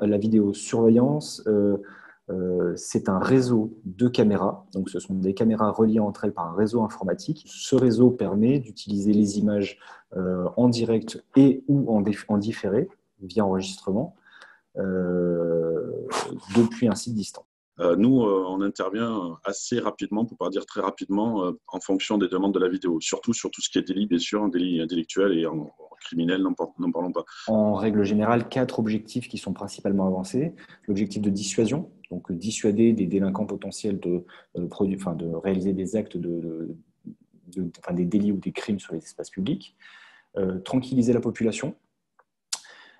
La vidéosurveillance, c'est un réseau de caméras. Donc, ce sont des caméras reliées entre elles par un réseau informatique. Ce réseau permet d'utiliser les images en direct et ou en différé via enregistrement depuis un site distant. Nous, on intervient assez rapidement, pour ne pas dire très rapidement, en fonction des demandes de la vidéo. Surtout sur tout ce qui est délit, bien sûr, un délit intellectuel et en criminel, n'en parlons pas. En règle générale, 4 objectifs qui sont principalement avancés. L'objectif de dissuasion, donc dissuader des délinquants potentiels de réaliser des actes des délits ou des crimes sur les espaces publics. Tranquilliser la population.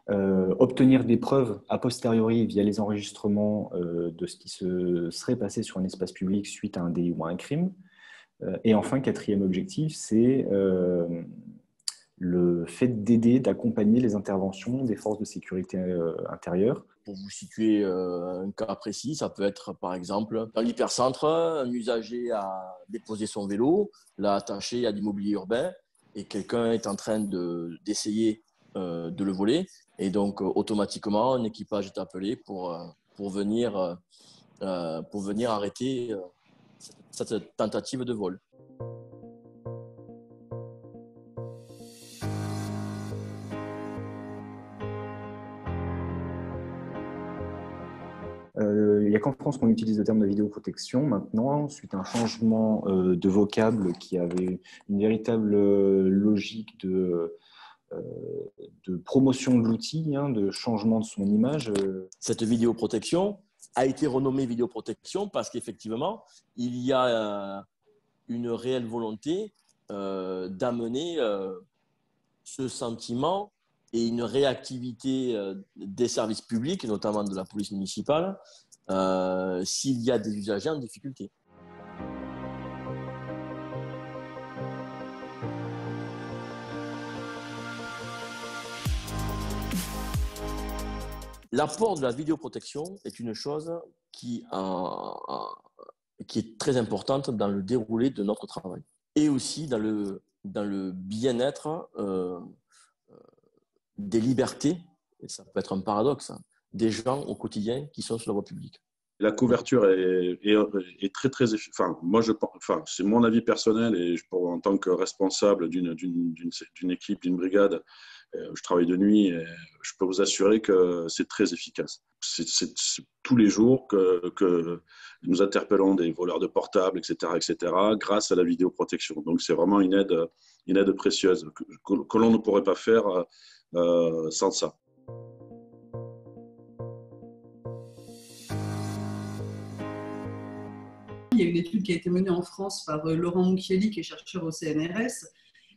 Obtenir des preuves a posteriori via les enregistrements de ce qui se serait passé sur un espace public suite à un délit ou à un crime. Et enfin, 4e objectif, c'est le fait d'aider, d'accompagner les interventions des forces de sécurité intérieure. Pour vous situer un cas précis, ça peut être par exemple dans l'hypercentre, un usager a déposé son vélo, l'a attaché à l'immobilier urbain et quelqu'un est en train d'essayer de le voler. Et donc, automatiquement, un équipage est appelé pour venir arrêter cette tentative de vol. Il n'y a qu'en France qu'on utilise le terme de vidéoprotection. Maintenant, suite à un changement de vocable qui avait une véritable logique de promotion de l'outil, de changement de son image. Cette vidéoprotection a été renommée vidéoprotection parce qu'effectivement, il y a une réelle volonté d'amener ce sentiment et une réactivité des services publics, notamment de la police municipale, s'il y a des usagers en difficulté. L'apport de la vidéoprotection est une chose qui est très importante dans le déroulé de notre travail et aussi dans le bien-être des libertés, et ça peut être un paradoxe, des gens au quotidien qui sont sur la voie publique. La couverture est très, très efficace. C'est mon avis personnel et en tant que responsable d'une équipe, d'une brigade, je travaille de nuit et je peux vous assurer que c'est très efficace. C'est tous les jours que nous interpellons des voleurs de portables, etc., grâce à la vidéoprotection. Donc, c'est vraiment une aide précieuse que l'on ne pourrait pas faire sans ça. Il y a une étude qui a été menée en France par Laurent Mucchielli, qui est chercheur au CNRS,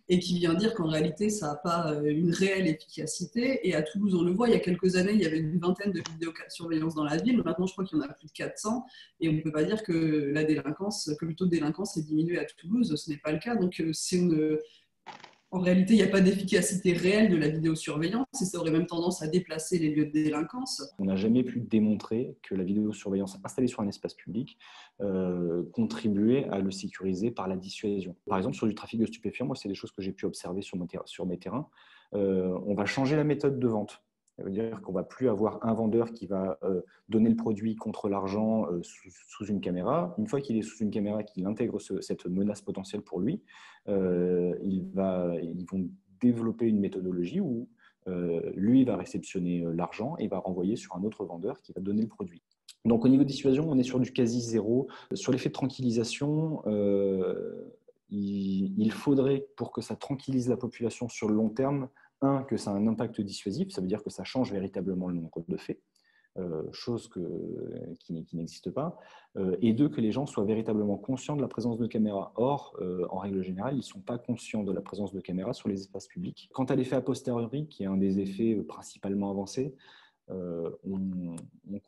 et qui vient dire qu'en réalité, ça n'a pas une réelle efficacité. Et à Toulouse, on le voit, il y a quelques années, il y avait une vingtaine de vidéosurveillance dans la ville. Maintenant, je crois qu'il y en a plus de 400. Et on ne peut pas dire que le taux de délinquance est diminué à Toulouse. Ce n'est pas le cas. Donc, en réalité, il n'y a pas d'efficacité réelle de la vidéosurveillance et ça aurait même tendance à déplacer les lieux de délinquance. On n'a jamais pu démontrer que la vidéosurveillance installée sur un espace public contribuait à le sécuriser par la dissuasion. Par exemple, sur du trafic de stupéfiants, moi, c'est des choses que j'ai pu observer sur mes terrains. On va changer la méthode de vente. Ça veut dire qu'on ne va plus avoir un vendeur qui va donner le produit contre l'argent sous une caméra. Une fois qu'il est sous une caméra, qu'il intègre cette menace potentielle pour lui, ils vont développer une méthodologie où lui va réceptionner l'argent et va renvoyer sur un autre vendeur qui va donner le produit. Donc au niveau de dissuasion, on est sur du quasi zéro. Sur l'effet de tranquillisation, il faudrait, pour que ça tranquillise la population sur le long terme, que ça a un impact dissuasif, ça veut dire que ça change véritablement le nombre de faits, chose qui n'existe pas, et deux, que les gens soient véritablement conscients de la présence de caméras. Or, en règle générale, ils ne sont pas conscients de la présence de caméras sur les espaces publics. Quant à l'effet a posteriori, qui est un des effets principalement avancés, on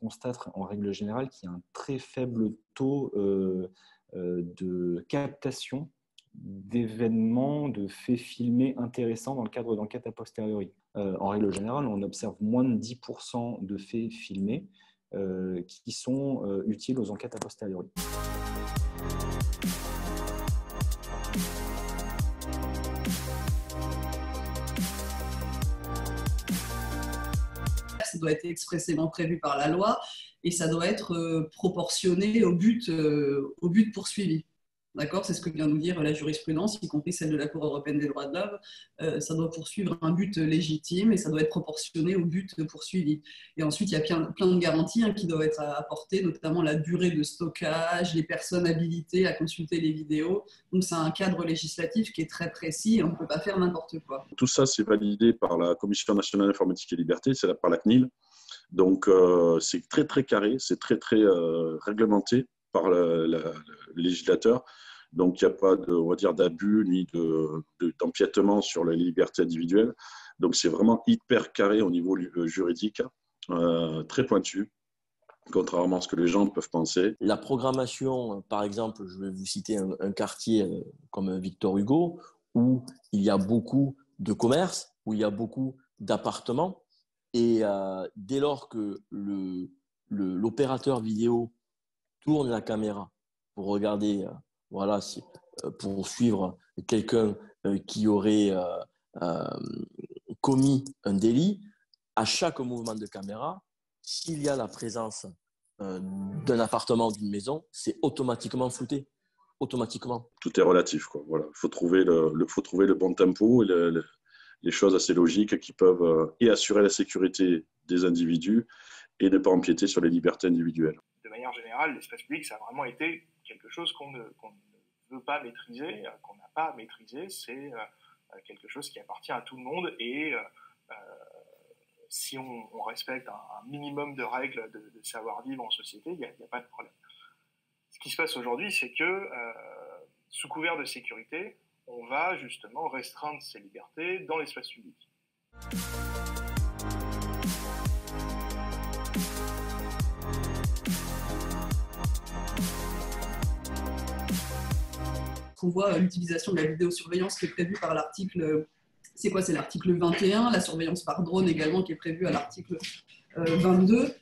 constate en règle générale qu'il y a un très faible taux de captation d'événements, de faits filmés intéressants dans le cadre d'enquêtes a posteriori. En règle générale, on observe moins de 10% de faits filmés qui sont utiles aux enquêtes a posteriori. ça doit être expressément prévu par la loi et ça doit être proportionné au but poursuivi. D'accord, c'est ce que vient nous dire la jurisprudence, y compris celle de la Cour européenne des droits de l'homme. Ça doit poursuivre un but légitime et ça doit être proportionné au but poursuivi. Et ensuite, il y a plein de garanties qui doivent être apportées, notamment la durée de stockage, les personnes habilitées à consulter les vidéos. Donc, c'est un cadre législatif qui est très précis et on ne peut pas faire n'importe quoi. Tout ça, c'est validé par la Commission nationale informatique et liberté, c'est par la CNIL. Donc, c'est très, très carré, c'est très, très réglementé par le législateur. Donc, il n'y a pas on va dire, d'abus ni d'empiètement sur les libertés individuelles. Donc, c'est vraiment hyper carré au niveau juridique, très pointu, contrairement à ce que les gens peuvent penser. La programmation, par exemple, je vais vous citer un quartier comme Victor Hugo, où il y a beaucoup de commerces, où il y a beaucoup d'appartements. Et dès lors que l'opérateur vidéo tourne la caméra pour regarder, pour suivre quelqu'un qui aurait commis un délit, à chaque mouvement de caméra, s'il y a la présence d'un appartement ou d'une maison, c'est automatiquement flouté. Automatiquement. Tout est relatif, quoi. Voilà. Il faut trouver le bon tempo et les choses assez logiques qui peuvent et assurer la sécurité des individus et ne pas empiéter sur les libertés individuelles. De manière générale, l'espace public, ça a vraiment été quelque chose qu'on ne veut pas maîtriser, qu'on n'a pas à maîtriser. C'est quelque chose qui appartient à tout le monde et si on respecte un minimum de règles de savoir-vivre en société, il n'y a pas de problème. Ce qui se passe aujourd'hui, c'est que sous couvert de sécurité, on va justement restreindre ces libertés dans l'espace public. On voit l'utilisation de la vidéosurveillance qui est prévue par l'article, c'est l'article 21, la surveillance par drone également qui est prévue à l'article 22.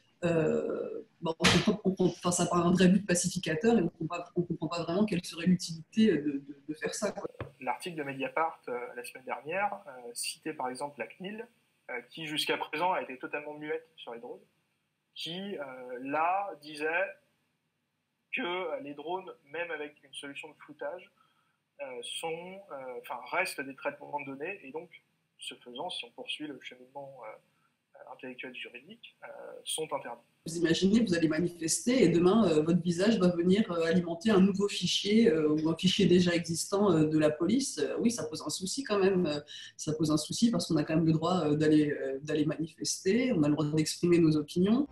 Ça part un vrai but pacificateur et on ne comprend pas vraiment quelle serait l'utilité de faire ça, quoi. L'article de Mediapart la semaine dernière citait par exemple la CNIL qui jusqu'à présent a été totalement muette sur les drones, qui là disait que les drones, même avec une solution de floutage, restent des traitements de données et donc, ce faisant, si on poursuit le cheminement intellectuel juridique, sont interdits. Vous imaginez, vous allez manifester et demain, votre visage va venir alimenter un nouveau fichier ou un fichier déjà existant de la police. Oui, ça pose un souci quand même. Ça pose un souci parce qu'on a quand même le droit d'aller manifester, on a le droit d'exprimer nos opinions.